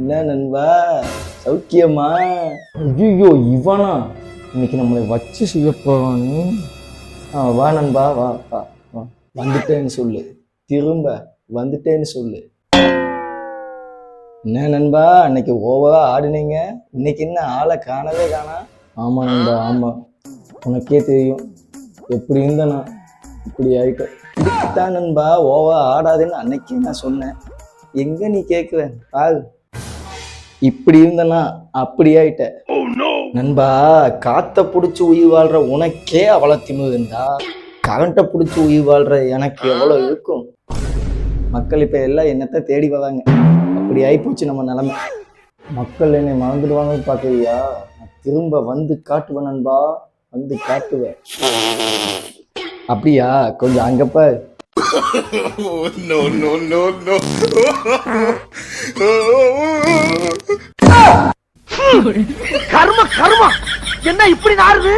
என்ன நண்பா சௌக்கியமா? ஐயோ இவனா இன்னைக்கு நம்மளை வச்சு செய்ய போவானு. வா நண்பா வா வா வா. வந்துட்டேன்னு சொல்லு, திரும்ப வந்துட்டேன்னு சொல்லு. என்ன நண்பா அன்னைக்கு ஓவரா ஆடுனீங்க, இன்னைக்கு என்ன ஆளை காணவே காணா? ஆமா நண்பா ஆமா, உனக்கே தெரியும் எப்படி இருந்தனா இப்படி ஆயிட்டேன். இதுக்குத்தான் நண்பா ஓவரா ஆடாதுன்னு அன்னைக்கே நான் சொன்னேன். எங்க நீ கேட்குற பாரு, இப்படி இருந்தனா அப்படி ஆயிட்ட. நண்பா காத்த புடிச்சு உயிர் வாழ்ற உனக்கே அவ்வளவு திமிருந்தா, கரண்ட்டை புடிச்சு உயிர் வாழ்ற எனக்கு எவ்வளவு இருக்கும்? மக்கள் இப்ப எல்லாம் என்னத்தை தேடி வராங்க, அப்படி ஆயிப்போச்சு நம்ம நிலைமை. மக்கள் என்னை மறந்துடுவாங்கன்னு பாக்குறியா? நான் திரும்ப வந்து காட்டுவேன் நண்பா, வந்து காட்டுவேன். அப்படியா? கொஞ்சம் அங்கப்ப. No, no, no, no. கர்ம கர்மா என்ன இப்படி நாருது?